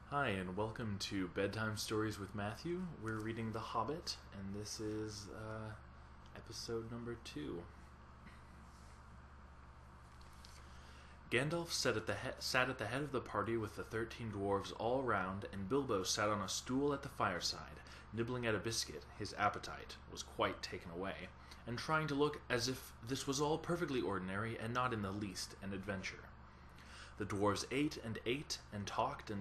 Hi, and welcome to Bedtime Stories with Matthew. We're reading The Hobbit, and this is episode number 2. Gandalf sat at the head of the party with the 13 dwarves all round, and Bilbo sat on a stool at the fireside, nibbling at a biscuit. His appetite was quite taken away, and trying to look as if this was all perfectly ordinary and not in the least an adventure. The dwarves ate, and talked,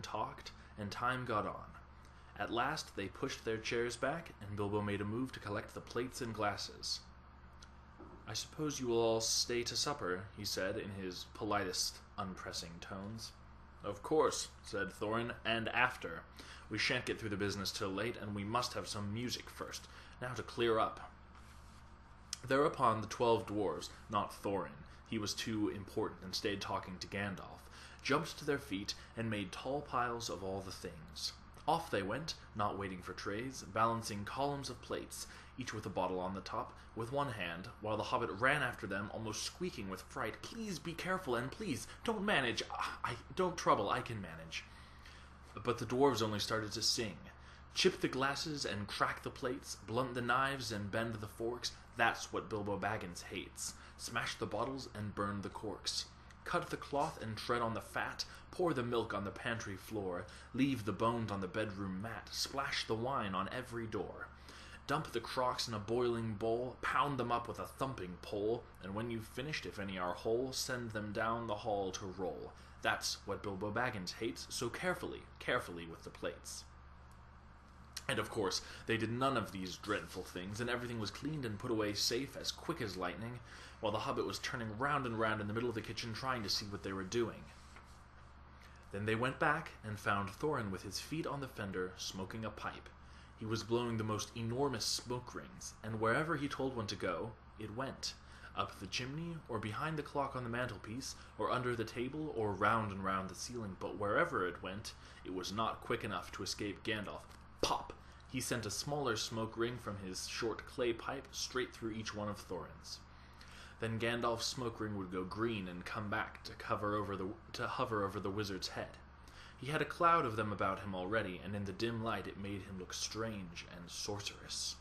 and time got on. At last they pushed their chairs back, and Bilbo made a move to collect the plates and glasses. "I suppose you will all stay to supper," he said in his politest, unpressing tones. "Of course," said Thorin, "and after. We shan't get through the business till late, and we must have some music first. Now to clear up." Thereupon the 12 dwarves, not Thorin, he was too important and stayed talking to Gandalf, jumped to their feet and made tall piles of all the things. Off they went, not waiting for trays, balancing columns of plates, each with a bottle on the top, with one hand, while the hobbit ran after them, almost squeaking with fright, "Please be careful, and please, don't manage. Don't trouble, I can manage." But the dwarves only started to sing. "Chip the glasses and crack the plates, blunt the knives and bend the forks, that's what Bilbo Baggins hates. Smash the bottles and burn the corks. Cut the cloth and tread on the fat, pour the milk on the pantry floor, leave the bones on the bedroom mat, splash the wine on every door. Dump the crocks in a boiling bowl, pound them up with a thumping pole, and when you've finished, if any are whole, send them down the hall to roll. That's what Bilbo Baggins hates, so carefully with the plates." And of course, they did none of these dreadful things, and everything was cleaned and put away safe as quick as lightning, while the hobbit was turning round and round in the middle of the kitchen trying to see what they were doing. Then they went back and found Thorin with his feet on the fender, smoking a pipe. He was blowing the most enormous smoke rings, and wherever he told one to go, it went. Up the chimney, or behind the clock on the mantelpiece, or under the table, or round and round the ceiling, but wherever it went, it was not quick enough to escape Gandalf. Pop! He sent a smaller smoke ring from his short clay pipe straight through each one of Thorin's. Then Gandalf's smoke ring would go green and come back to hover over the wizard's head. He had a cloud of them about him already, and in the dim light it made him look strange and sorcerous.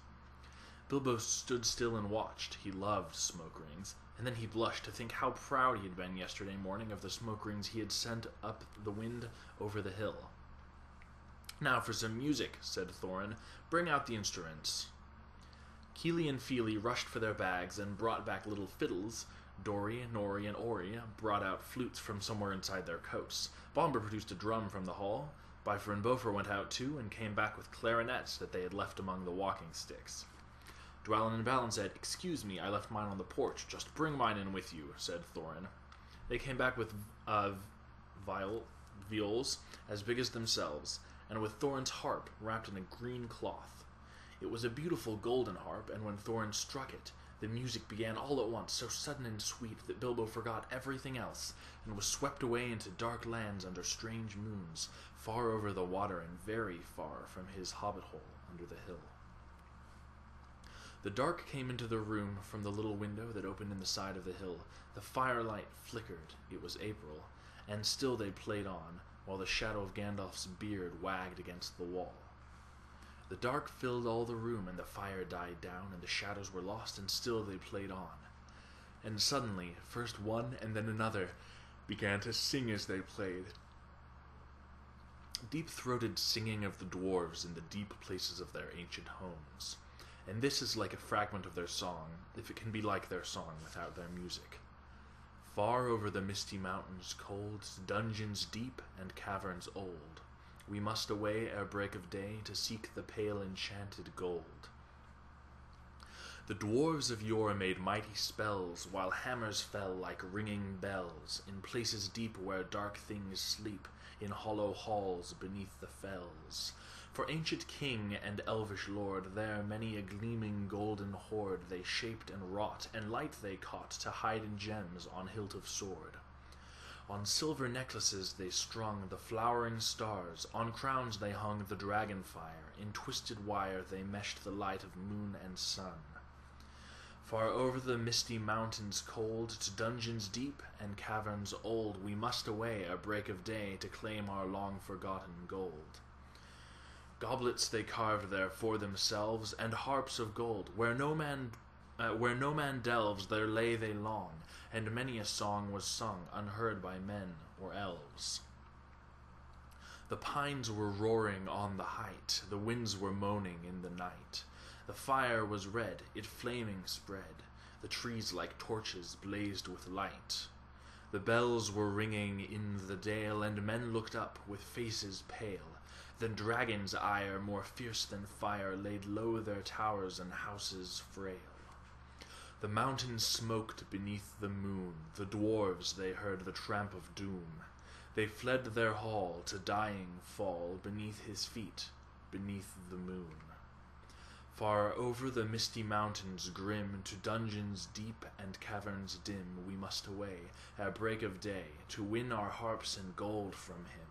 Bilbo stood still and watched. He loved smoke rings, and then he blushed to think how proud he had been yesterday morning of the smoke rings he had sent up the wind over the hill. "Now for some music," said Thorin. "Bring out the instruments." Keely and Feely rushed for their bags and brought back little fiddles. Dori, Nori, and Ori brought out flutes from somewhere inside their coats. Bomber produced a drum from the hall. Bifur and Bofur went out too and came back with clarinets that they had left among the walking sticks. Dwalin and Balin said, "Excuse me, I left mine on the porch. Just bring mine in with you," said Thorin. They came back with viols as big as themselves, and with Thorin's harp wrapped in a green cloth. It was a beautiful golden harp, and when Thorin struck it, the music began all at once, so sudden and sweet that Bilbo forgot everything else, and was swept away into dark lands under strange moons, far over the water and very far from his hobbit hole under the hill. The dark came into the room from the little window that opened in the side of the hill. The firelight flickered. It was April, and still they played on, while the shadow of Gandalf's beard wagged against the wall. The dark filled all the room, and the fire died down, and the shadows were lost, and still they played on. And suddenly, first one and then another began to sing as they played. Deep-throated singing of the dwarves in the deep places of their ancient homes. And this is like a fragment of their song, if it can be like their song without their music. "Far over the misty mountains cold, dungeons deep, and caverns old, we must away ere break of day to seek the pale enchanted gold. The dwarves of yore made mighty spells, while hammers fell like ringing bells, in places deep where dark things sleep, in hollow halls beneath the fells. For ancient king and elvish lord, there many a gleaming golden hoard they shaped and wrought, and light they caught to hide in gems on hilt of sword. On silver necklaces they strung the flowering stars, on crowns they hung the dragon fire, in twisted wire they meshed the light of moon and sun. Far over the misty mountains cold, to dungeons deep and caverns old, we must away at break of day to claim our long-forgotten gold. Goblets they carved there for themselves, and harps of gold. Where no man delves, there lay they long, and many a song was sung, unheard by men or elves. The pines were roaring on the height, the winds were moaning in the night. The fire was red, it flaming spread, the trees like torches blazed with light. The bells were ringing in the dale, and men looked up with faces pale. Then dragons' ire, more fierce than fire, laid low their towers and houses frail. The mountains smoked beneath the moon, the dwarves they heard the tramp of doom. They fled their hall to dying fall, beneath his feet, beneath the moon. Far over the misty mountains grim, to dungeons deep and caverns dim, we must away at break of day to win our harps and gold from him.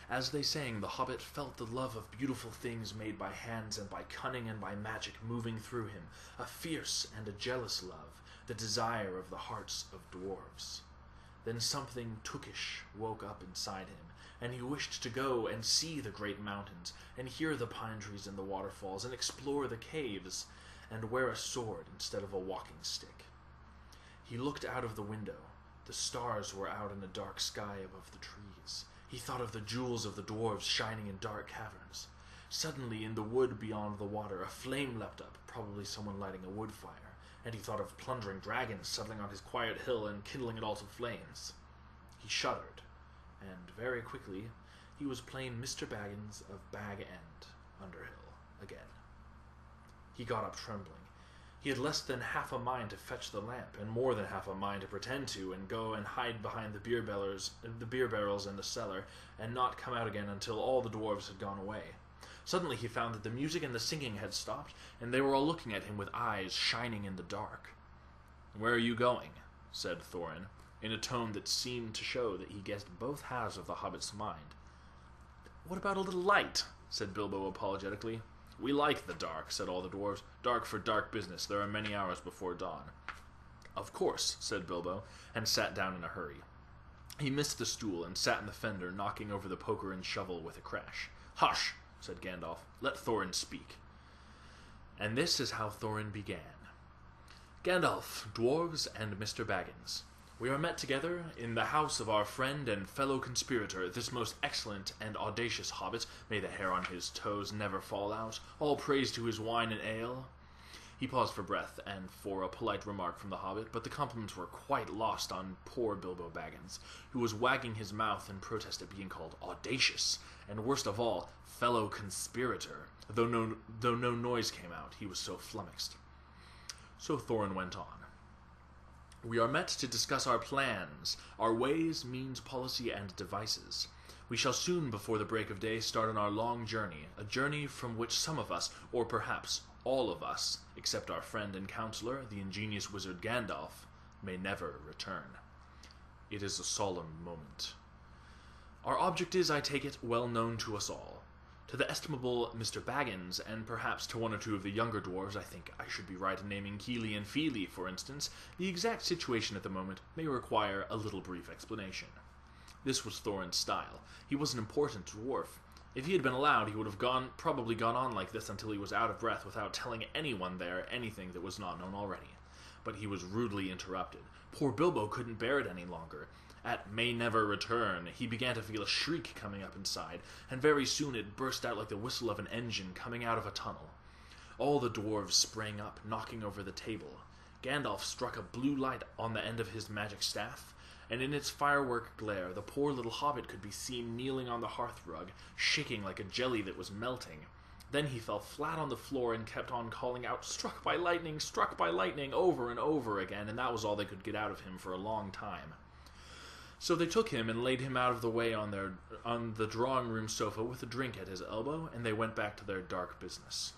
As they sang, the hobbit felt the love of beautiful things made by hands and by cunning and by magic moving through him, a fierce and a jealous love, the desire of the hearts of dwarves. Then something tookish woke up inside him, and he wished to go and see the great mountains, and hear the pine trees and the waterfalls, and explore the caves, and wear a sword instead of a walking stick. He looked out of the window. The stars were out in the dark sky above the trees. He thought of the jewels of the dwarves shining in dark caverns. Suddenly, in the wood beyond the water, a flame leapt up, probably someone lighting a wood fire, and he thought of plundering dragons settling on his quiet hill and kindling it all to flames. He shuddered, and very quickly he was plain Mr. Baggins of Bag End, Underhill, again. He got up trembling. He had less than half a mind to fetch the lamp, and more than half a mind to pretend to, and go and hide behind the beer barrels in the cellar, and not come out again until all the dwarves had gone away. Suddenly he found that the music and the singing had stopped, and they were all looking at him with eyes shining in the dark. "Where are you going?" said Thorin, in a tone that seemed to show that he guessed both halves of the hobbit's mind. "What about a little light?" said Bilbo apologetically. "We like the dark," said all the dwarves. "Dark for dark business. There are many hours before dawn." "Of course," said Bilbo, and sat down in a hurry. He missed the stool and sat in the fender, knocking over the poker and shovel with a crash. "Hush!" said Gandalf. "Let Thorin speak." And this is how Thorin began. "Gandalf, dwarves, and Mr. Baggins, we are met together in the house of our friend and fellow conspirator, this most excellent and audacious hobbit, may the hair on his toes never fall out, all praise to his wine and ale." He paused for breath and for a polite remark from the hobbit, but the compliments were quite lost on poor Bilbo Baggins, who was wagging his mouth in protest at being called audacious, and worst of all, fellow conspirator, though no noise came out, he was so flummoxed. So Thorin went on. "We are met to discuss our plans, our ways, means, policy, and devices. We shall soon, before the break of day, start on our long journey, a journey from which some of us, or perhaps all of us, except our friend and counselor, the ingenious wizard Gandalf, may never return. It is a solemn moment. Our object is, I take it, well known to us all. To the estimable Mr. Baggins, and perhaps to one or two of the younger dwarves, I think I should be right in naming Keely and Feely, for instance, the exact situation at the moment may require a little brief explanation." This was Thorin's style. He was an important dwarf. If he had been allowed, he would have probably gone on like this until he was out of breath without telling anyone there anything that was not known already. But he was rudely interrupted. Poor Bilbo couldn't bear it any longer. At "may never return," he began to feel a shriek coming up inside, and very soon it burst out like the whistle of an engine coming out of a tunnel. All the dwarves sprang up, knocking over the table. Gandalf struck a blue light on the end of his magic staff, and in its firework glare the poor little hobbit could be seen kneeling on the hearthrug, shaking like a jelly that was melting. Then he fell flat on the floor and kept on calling out, struck by lightning, over and over again, and that was all they could get out of him for a long time. So they took him and laid him out of the way on the drawing-room sofa with a drink at his elbow, and they went back to their dark business.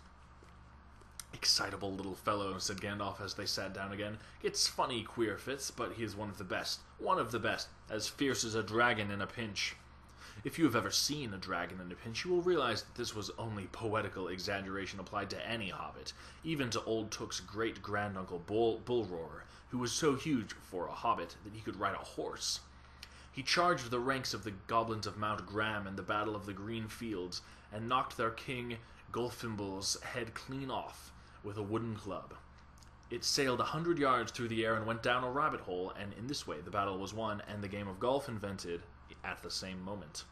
"Excitable little fellow," said Gandalf as they sat down again. "Gets funny, queer fits, but he is one of the best, as fierce as a dragon in a pinch." If you have ever seen a dragon in a pinch, you will realize that this was only poetical exaggeration applied to any hobbit, even to Old Took's great-granduncle Bullroarer, who was so huge for a hobbit that he could ride a horse. He charged the ranks of the goblins of Mount Graham in the Battle of the Green Fields, and knocked their king Gulfimble's head clean off with a wooden club. It sailed 100 yards through the air and went down a rabbit hole, and in this way the battle was won and the game of golf invented at the same moment.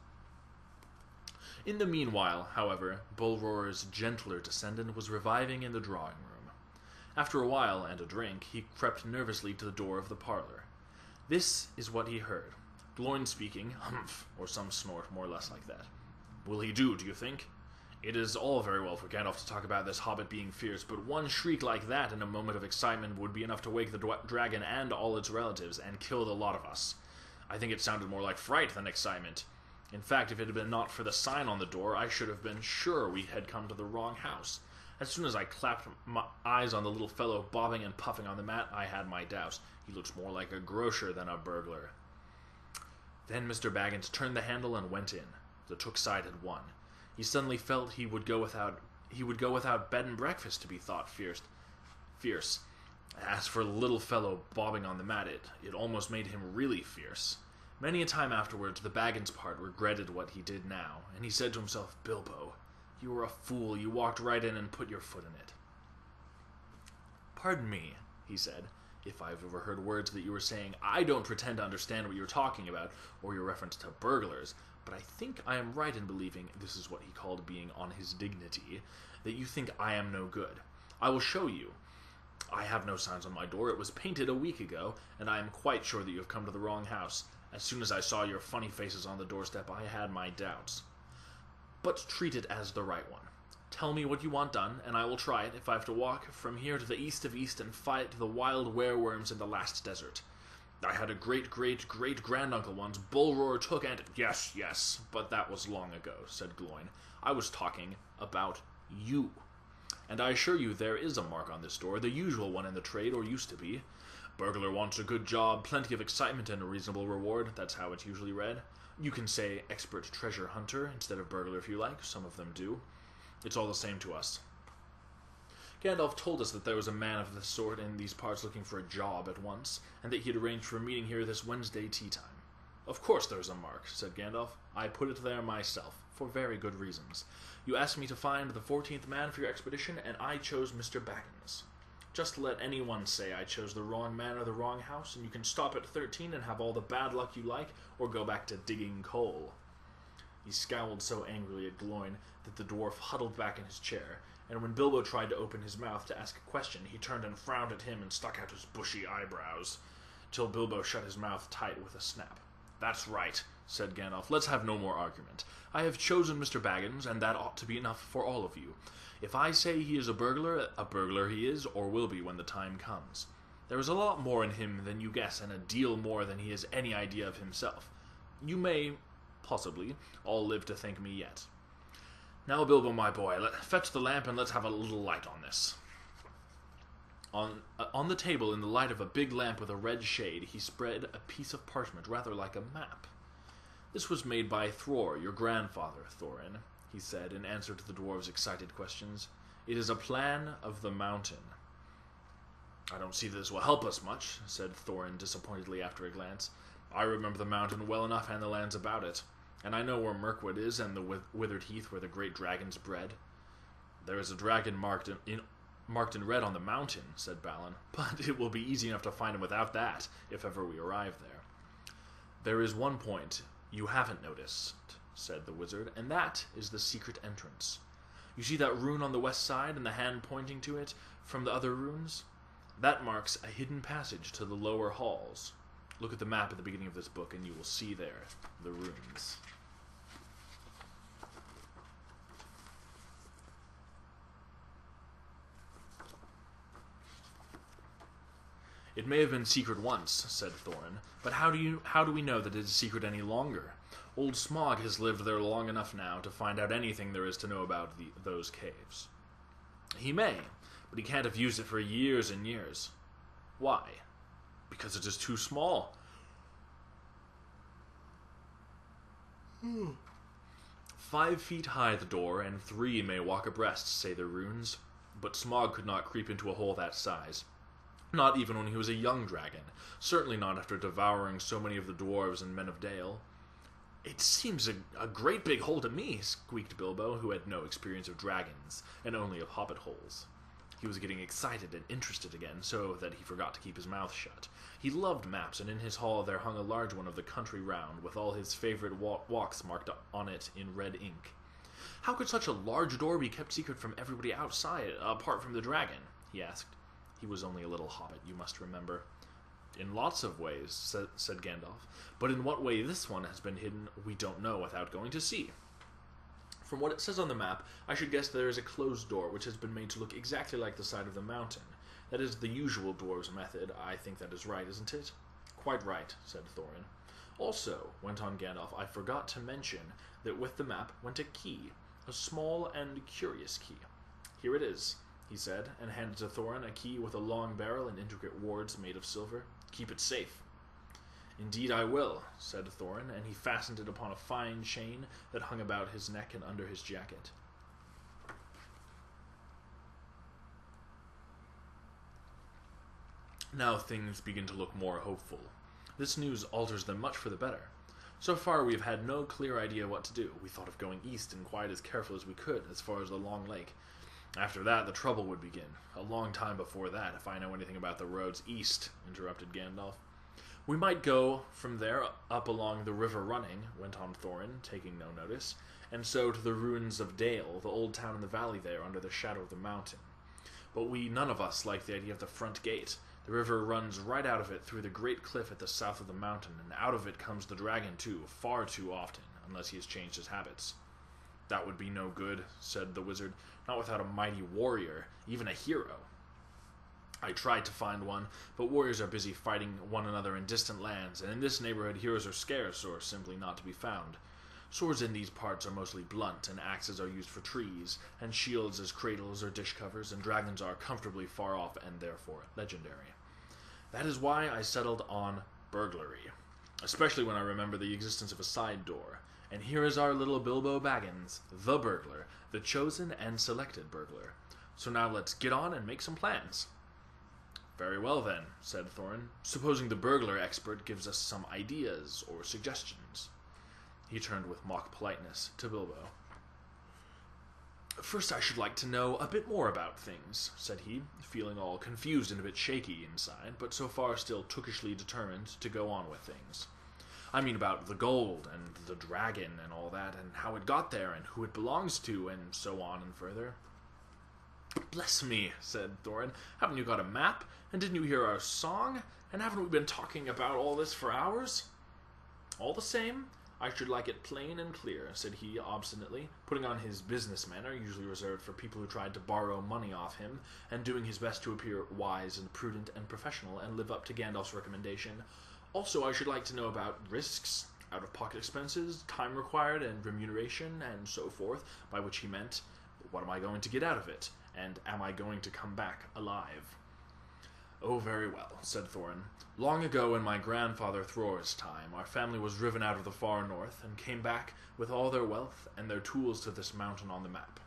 In the meanwhile, however, Bullroarer's gentler descendant was reviving in the drawing room. After a while and a drink, he crept nervously to the door of the parlor. This is what he heard. Gloin speaking, humph, or some snort more or less like that. Will he do you think? It is all very well for Gandalf to talk about this hobbit being fierce, but one shriek like that in a moment of excitement would be enough to wake the dragon and all its relatives and kill the lot of us. I think it sounded more like fright than excitement. In fact, if it had been not for the sign on the door, I should have been sure we had come to the wrong house. As soon as I clapped my eyes on the little fellow bobbing and puffing on the mat, I had my doubts. He looks more like a grocer than a burglar. Then Mr. Baggins turned the handle and went in. The Took side had won. He suddenly felt he would go without bed and breakfast to be thought fierce. As for the little fellow bobbing on the mat, it almost made him really fierce. Many a time afterwards, the Baggins part regretted what he did now, and he said to himself, Bilbo, you were a fool. You walked right in and put your foot in it. Pardon me, he said, if I've overheard words that you were saying. I don't pretend to understand what you're talking about, or your reference to burglars, but I think I am right in believing, this is what he called being on his dignity, that you think I am no good. I will show you. I have no signs on my door. It was painted a week ago, and I am quite sure that you have come to the wrong house. As soon as I saw your funny faces on the doorstep, I had my doubts. But treat it as the right one. Tell me what you want done, and I will try it if I have to walk from here to the east of East and fight the wild wereworms in the last desert. I had a great-great-great-granduncle once. Bullroarer took and... Yes, but that was long ago, said Gloin. I was talking about you. And I assure you there is a mark on this door, the usual one in the trade, or used to be. Burglar wants a good job, plenty of excitement, and a reasonable reward. That's how it's usually read. You can say expert treasure hunter instead of burglar if you like. Some of them do. It's all the same to us. Gandalf told us that there was a man of this sort in these parts looking for a job at once, and that he had arranged for a meeting here this Wednesday tea time. Of course there's a mark, said Gandalf. I put it there myself, for very good reasons. You asked me to find the 14th man for your expedition, and I chose Mr. Baggins. Just let anyone say I chose the wrong man or the wrong house, and you can stop at 13 and have all the bad luck you like, or go back to digging coal. He scowled so angrily at Gloin that the dwarf huddled back in his chair, and when Bilbo tried to open his mouth to ask a question, he turned and frowned at him and stuck out his bushy eyebrows, till Bilbo shut his mouth tight with a snap. That's right, said Gandalf. Let's have no more argument. I have chosen Mr. Baggins, and that ought to be enough for all of you. If I say he is a burglar he is, or will be when the time comes. There is a lot more in him than you guess, and a deal more than he has any idea of himself. You may, possibly, all live to thank me yet. Now, Bilbo, my boy, fetch the lamp and let's have a little light on this. On the table, in the light of a big lamp with a red shade, he spread a piece of parchment, rather like a map. This was made by Thror, your grandfather, Thorin, he said, in answer to the dwarves' excited questions. It is a plan of the mountain. I don't see that this will help us much, said Thorin disappointedly after a glance. I remember the mountain well enough and the lands about it, and I know where Mirkwood is and the withered heath where the great dragons bred. There is a dragon marked in red on the mountain, said Balin, but it will be easy enough to find him without that, if ever we arrive there. There is one point you haven't noticed, said the wizard, and that is the secret entrance. You see that rune on the west side and the hand pointing to it from the other runes? That marks a hidden passage to the lower halls. Look at the map at the beginning of this book, and you will see there the runes. It may have been secret once, said Thorin, but how do we know that it is secret any longer? Old Smaug has lived there long enough now to find out anything there is to know about those caves. He may, but he can't have used it for years and years. Why? Because it is too small. 5 feet high the door, and 3 may walk abreast, say the runes. But Smog could not creep into a hole that size. Not even when he was a young dragon. Certainly not after devouring so many of the dwarves and men of Dale. "It seems a great big hole to me," squeaked Bilbo, who had no experience of dragons, and only of hobbit holes. He was getting excited and interested again, so that he forgot to keep his mouth shut. He loved maps, and in his hall there hung a large one of the country round, with all his favorite walks marked on it in red ink. "How could such a large door be kept secret from everybody outside, apart from the dragon?" he asked. He was only a little hobbit, you must remember. "In lots of ways," said Gandalf. "But in what way this one has been hidden, we don't know without going to see. From what it says on the map, I should guess there is a closed door which has been made to look exactly like the side of the mountain. That is the usual dwarves' method. I think that is right, isn't it?" "Quite right," said Thorin. "Also," went on Gandalf, "I forgot to mention that with the map went a key, a small and curious key. Here it is," he said, and handed to Thorin a key with a long barrel and intricate wards made of silver. "Keep it safe." "Indeed I will," said Thorin, and he fastened it upon a fine chain that hung about his neck and under his jacket. Now things begin to look more hopeful. This news alters them much for the better. So far we have had no clear idea what to do. We thought of going east and quite as careful as we could, as far as the Long Lake. After that, the trouble would begin. A long time before that, if I know anything about the roads east, interrupted Gandalf. "We might go from there up along the river Running," went on Thorin, taking no notice, "and so to the ruins of Dale, the old town in the valley there, under the shadow of the mountain. But we none of us like the idea of the front gate. The river runs right out of it through the great cliff at the south of the mountain, and out of it comes the dragon too, far too often, unless he has changed his habits." "That would be no good," said the wizard, "not without a mighty warrior, even a hero." "I tried to find one, but warriors are busy fighting one another in distant lands, and in this neighborhood heroes are scarce or simply not to be found. Swords in these parts are mostly blunt, and axes are used for trees, and shields as cradles or dish covers, and dragons are comfortably far off and therefore legendary. That is why I settled on burglary, especially when I remember the existence of a side door. And here is our little Bilbo Baggins, the burglar, the chosen and selected burglar. So now let's get on and make some plans." "Very well then," said Thorin. "Supposing the burglar expert gives us some ideas or suggestions." He turned with mock politeness to Bilbo. "First I should like to know a bit more about things," said he, feeling all confused and a bit shaky inside, but so far still tookishly determined to go on with things. "I mean about the gold, and the dragon, and all that, and how it got there, and who it belongs to, and so on and further." "Bless me," said Thorin, "haven't you got a map? And didn't you hear our song? And haven't we been talking about all this for hours?" "All the same, I should like it plain and clear," said he obstinately, putting on his business manner, usually reserved for people who tried to borrow money off him, and doing his best to appear wise and prudent and professional, and live up to Gandalf's recommendation. "Also, I should like to know about risks, out-of-pocket expenses, time required, and remuneration, and so forth," by which he meant, what am I going to get out of it, and am I going to come back alive? "Oh, very well," said Thorin. "Long ago in my grandfather Thror's time, our family was driven out of the far north, and came back with all their wealth and their tools to this mountain on the map.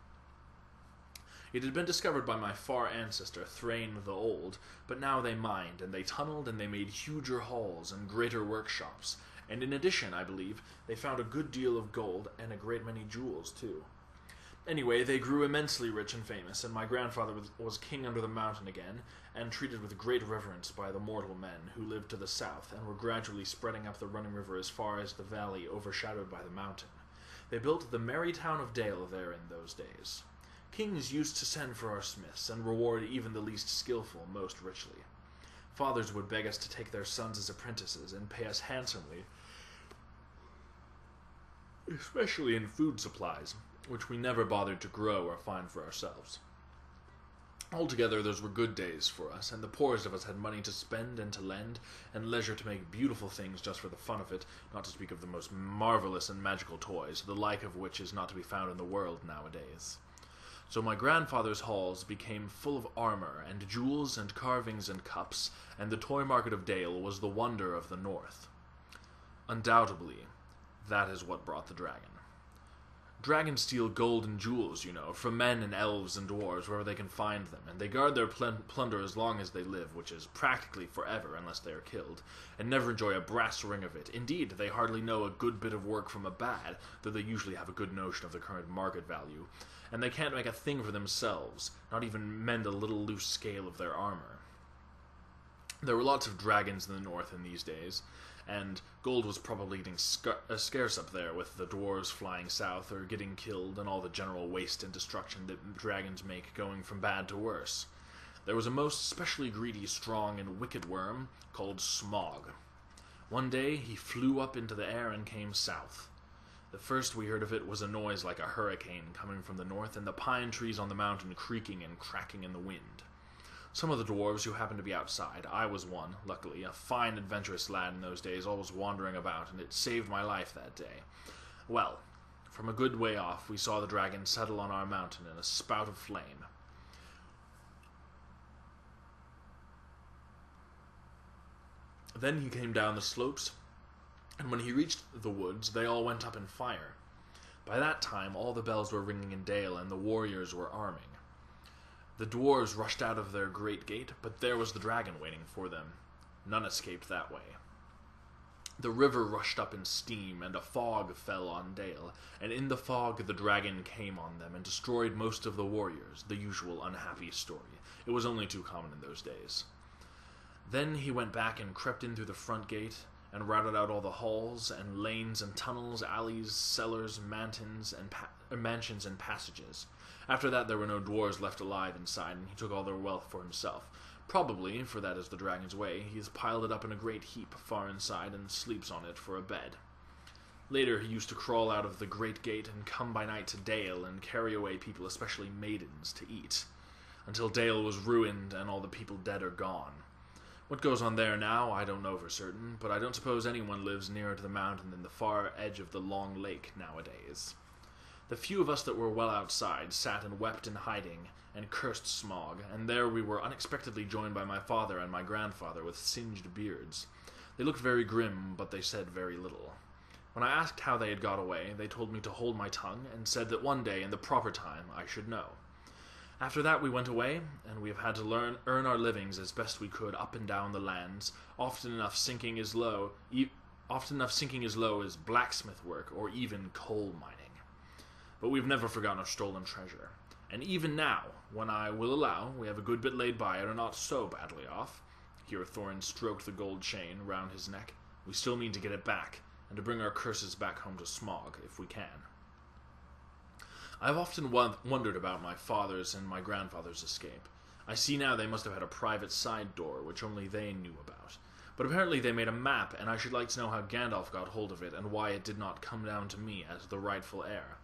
It had been discovered by my far ancestor, Thrain the Old, but now they mined, and they tunneled, and they made huger halls and greater workshops, and in addition, I believe, they found a good deal of gold and a great many jewels, too. Anyway, they grew immensely rich and famous, and my grandfather was king under the mountain again, and treated with great reverence by the mortal men who lived to the south, and were gradually spreading up the running river as far as the valley overshadowed by the mountain. They built the merry town of Dale there in those days. Kings used to send for our smiths, and reward even the least skillful most richly. Fathers would beg us to take their sons as apprentices, and pay us handsomely, especially in food supplies, which we never bothered to grow or find for ourselves. Altogether, those were good days for us, and the poorest of us had money to spend and to lend, and leisure to make beautiful things just for the fun of it, not to speak of the most marvelous and magical toys, the like of which is not to be found in the world nowadays. So my grandfather's halls became full of armor, and jewels, and carvings, and cups, and the toy market of Dale was the wonder of the north. Undoubtedly, That is what brought the dragon. Dragons steal gold and jewels, from men and elves and dwarves wherever they can find them, and they guard their plunder as long as they live, which is practically forever unless they are killed, and never enjoy a brass ring of it. Indeed, they hardly know a good bit of work from a bad, though they usually have a good notion of the current market value, and they can't make a thing for themselves, not even mend a little loose scale of their armor. There were lots of dragons in the north in these days, and gold was probably getting scarce up there, with the dwarves flying south or getting killed and all the general waste and destruction that dragons make going from bad to worse. There was a most especially greedy, strong, and wicked worm called Smog. One day he flew up into the air and came south. The first we heard of it was a noise like a hurricane coming from the north, and the pine trees on the mountain creaking and cracking in the wind. Some of the dwarves who happened to be outside, I was one, luckily, a fine adventurous lad in those days, always wandering about, and it saved my life that day. Well, from a good way off, we saw the dragon settle on our mountain in a spout of flame. Then he came down the slopes, and when he reached the woods, they all went up in fire. By that time, all the bells were ringing in Dale, and the warriors were arming. The dwarves rushed out of their great gate, but there was the dragon waiting for them. None escaped that way. The river rushed up in steam, and a fog fell on Dale, and in the fog the dragon came on them and destroyed most of the warriors, the usual unhappy story. It was only too common in those days. Then he went back and crept in through the front gate, and routed out all the halls and lanes and tunnels, alleys, cellars, mansions, and passages. After that, there were no dwarves left alive inside, and he took all their wealth for himself. Probably, for that is the dragon's way, he has piled it up in a great heap far inside and sleeps on it for a bed. Later, he used to crawl out of the great gate and come by night to Dale and carry away people, especially maidens, to eat, until Dale was ruined and all the people dead or gone. What goes on there now, I don't know for certain, but I don't suppose anyone lives nearer to the mountain than the far edge of the long lake nowadays. The few of us that were well outside sat and wept in hiding and cursed Smog, and there we were unexpectedly joined by my father and my grandfather with singed beards. They looked very grim, but they said very little. When I asked how they had got away, they told me to hold my tongue, and said that one day, in the proper time, I should know. After that we went away, and we have had to earn our livings as best we could up and down the lands, often enough sinking as low as blacksmith work or even coal mining. But we've never forgotten our stolen treasure. And even now, when I will allow we have a good bit laid by and are not so badly off, here Thorin stroked the gold chain round his neck, we still mean to get it back, and to bring our curses back home to Smog, if we can. I have often wondered about my father's and my grandfather's escape. I see now they must have had a private side door, which only they knew about. But apparently they made a map, and I should like to know how Gandalf got hold of it, and why it did not come down to me as the rightful heir.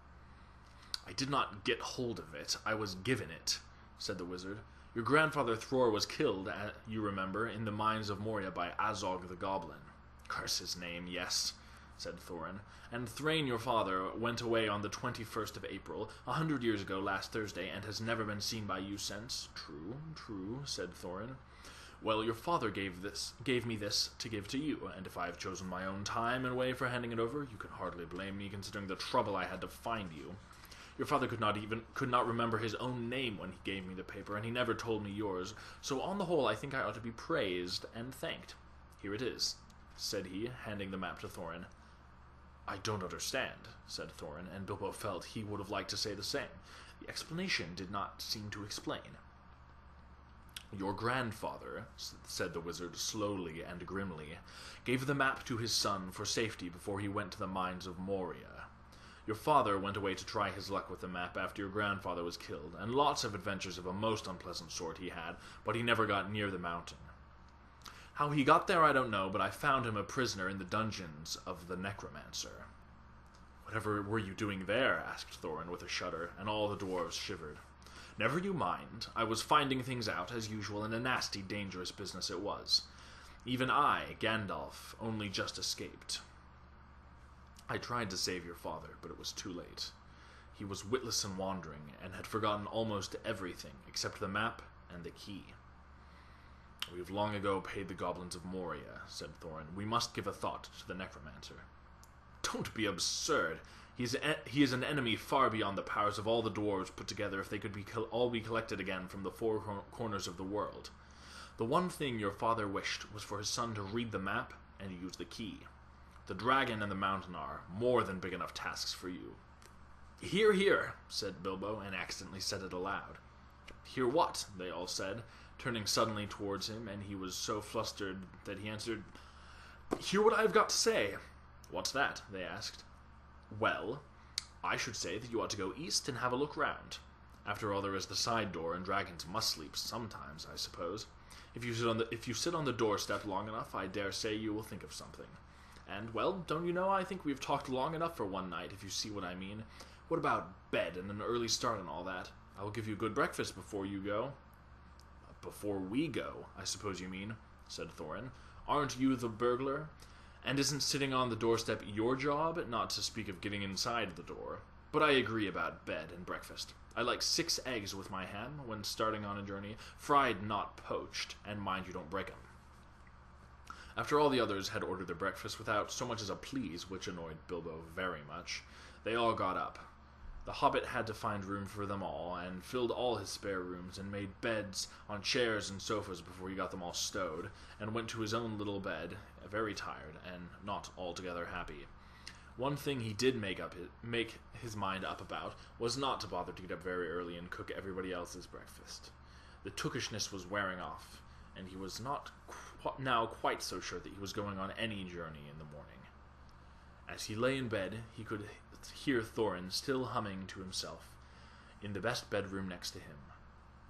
I did not get hold of it, I was given it, said the wizard. Your grandfather Thror was killed, you remember, in the mines of Moria by Azog the Goblin. Curse his name, yes, said Thorin. And Thrain, your father, went away on the 21st of April, 100 years ago last Thursday, and has never been seen by you since. True, said Thorin. Well, your father gave me this to give to you, and if I have chosen my own time and way for handing it over, you can hardly blame me, considering the trouble I had to find you. Your father could not remember his own name when he gave me the paper, and he never told me yours, so on the whole I think I ought to be praised and thanked. Here it is, said he, handing the map to Thorin. I don't understand, said Thorin, and Bilbo felt he would have liked to say the same. The explanation did not seem to explain. Your grandfather, said the wizard slowly and grimly, gave the map to his son for safety before he went to the mines of Moria. Your father went away to try his luck with the map after your grandfather was killed, and lots of adventures of a most unpleasant sort he had, but he never got near the mountain. How he got there I don't know, but I found him a prisoner in the dungeons of the Necromancer. Whatever were you doing there? Asked Thorin with a shudder, and all the dwarves shivered. Never you mind. I was finding things out, as usual, and a nasty, dangerous business it was. Even I, Gandalf, only just escaped. I tried to save your father, but it was too late. He was witless and wandering, and had forgotten almost everything, except the map and the key. We have long ago paid the goblins of Moria, said Thorin. We must give a thought to the necromancer. Don't be absurd. He is an enemy far beyond the powers of all the dwarves put together if they could all be collected again from the four corners of the world. The one thing your father wished was for his son to read the map and use the key. The dragon and the mountain are more than big enough tasks for you." "Hear, hear," said Bilbo, and accidentally said it aloud. "Hear what?" they all said, turning suddenly towards him, and he was so flustered that he answered, "Hear what I have got to say." "What's that?" they asked. "Well, I should say that you ought to go east and have a look round. After all, there is the side door, and dragons must sleep sometimes, I suppose. If you sit on the doorstep long enough, I dare say you will think of something. And, well, don't you know, I think we've talked long enough for one night, if you see what I mean. What about bed and an early start and all that? I will give you a good breakfast before you go." "Before we go, I suppose you mean," said Thorin. "Aren't you the burglar? And isn't sitting on the doorstep your job, not to speak of getting inside the door? But I agree about bed and breakfast. I like 6 eggs with my ham when starting on a journey, fried, not poached, and mind you don't break 'em." After all the others had ordered their breakfast without so much as a please, which annoyed Bilbo very much, they all got up. The Hobbit had to find room for them all, and filled all his spare rooms, and made beds on chairs and sofas before he got them all stowed, and went to his own little bed, very tired, and not altogether happy. One thing he did make his mind up about was not to bother to get up very early and cook everybody else's breakfast. The tookishness was wearing off, and he was not now quite so sure that he was going on any journey in the morning. As he lay in bed, he could hear Thorin still humming to himself, in the best bedroom next to him.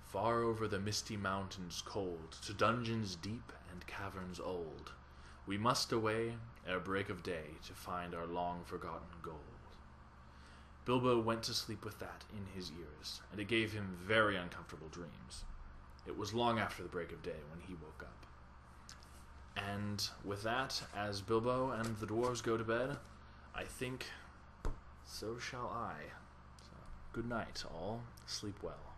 "Far over the misty mountains cold, to dungeons deep and caverns old, we must away ere break of day to find our long-forgotten gold." Bilbo went to sleep with that in his ears, and it gave him very uncomfortable dreams. It was long after the break of day when he woke up. And with that, as Bilbo and the dwarves go to bed, I think so shall I. So, good night, all. Sleep well.